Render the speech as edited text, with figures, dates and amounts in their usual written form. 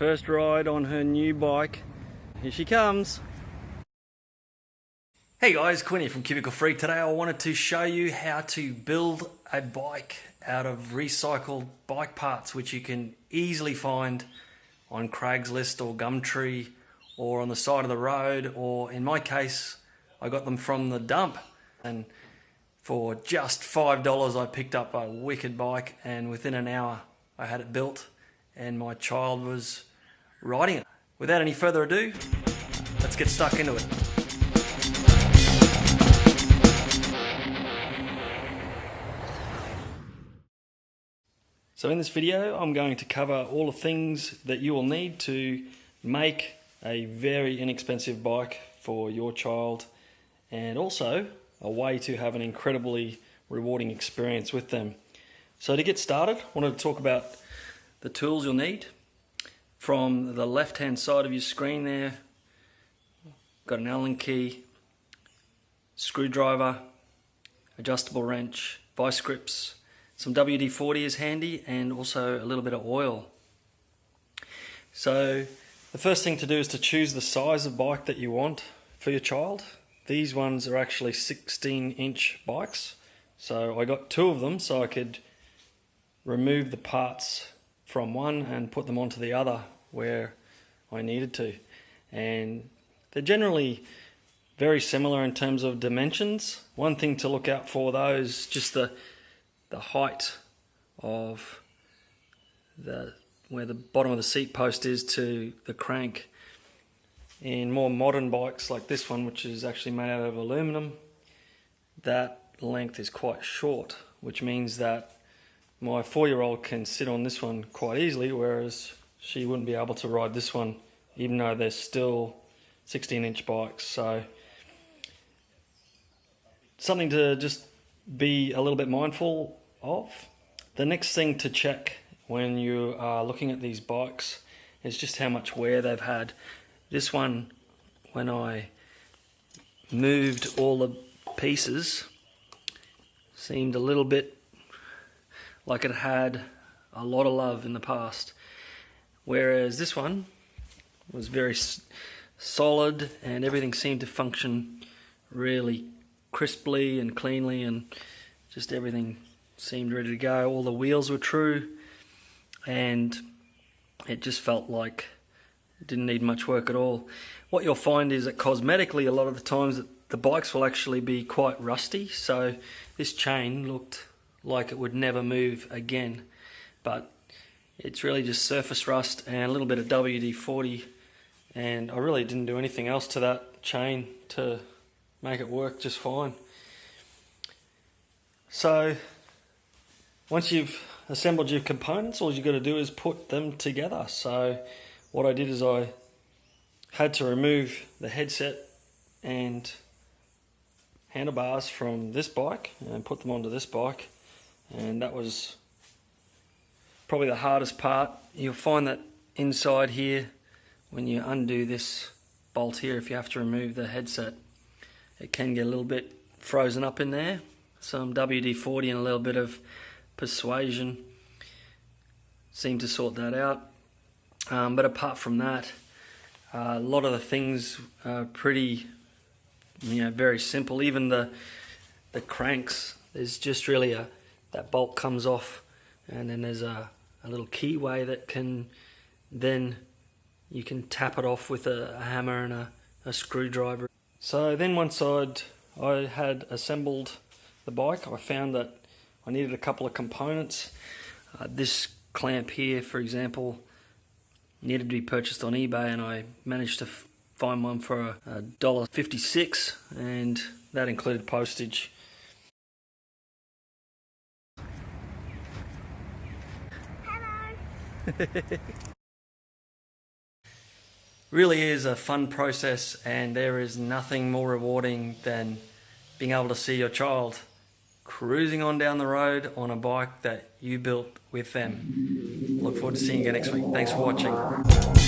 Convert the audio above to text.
First ride on her new bike. Here she comes. Hey guys, Quinn here from Cubicle Freak. Today I wanted to show you how to build a bike out of recycled bike parts, which you can easily find on Craigslist or Gumtree or on the side of the road, or in my case I got them from the dump, and for just $5 I picked up a wicked bike, and within an hour I had it built and my child was riding it. Without any further ado, let's get stuck into it. So in this video I'm going to cover all the things that you will need to make a very inexpensive bike for your child, and also a way to have an incredibly rewarding experience with them. So to get started, I wanted to talk about the tools you'll need. From the left hand side of your screen there, got an Allen key, screwdriver, adjustable wrench, vice grips, some WD-40 is handy, and also a little bit of oil. So the first thing to do is to choose the size of bike that you want for your child. These ones are actually 16-inch bikes, so I got two of them so I could remove the parts from one and put them onto the other where I needed to. And they're generally very similar in terms of dimensions. One thing to look out for though is just the height of where the bottom of the seat post is to the crank. In more modern bikes like this one, which is actually made out of aluminum, that length is quite short, which means that my 4-year-old can sit on this one quite easily, whereas she wouldn't be able to ride this one, even though they're still 16-inch bikes. So something to just be a little bit mindful of. The next thing to check when you are looking at these bikes is just how much wear they've had. This one, when I moved all the pieces, seemed a little bit like it had a lot of love in the past, whereas this one was very solid and everything seemed to function really crisply and cleanly, and just everything seemed ready to go. All the wheels were true and it just felt like it didn't need much work at all. What you'll find is that cosmetically a lot of the times the bikes will actually be quite rusty, so this chain looked like it would never move again, but it's really just surface rust and a little bit of WD-40, and I really didn't do anything else to that chain to make it work just fine. So once you've assembled your components, all you've got to do is put them together. So what I did is I had to remove the headset and handlebars from this bike and put them onto this bike, and that was probably the hardest part. You'll find that inside here, when you undo this bolt here, if you have to remove the headset, it can get a little bit frozen up in there. Some WD-40 and a little bit of persuasion seemed to sort that out. But apart from that, a lot of the things are pretty, very simple. Even the cranks, there's just really that bolt comes off, and then there's a little keyway that then you can tap it off with a hammer and a screwdriver. So then once I had assembled the bike, I found that I needed a couple of components. This clamp here, for example, needed to be purchased on eBay, and I managed to find one for $1.56, and that included postage. Hello. Really is a fun process, and there is nothing more rewarding than being able to see your child cruising on down the road on a bike that you built with them. Look forward to seeing you next week. Thanks for watching.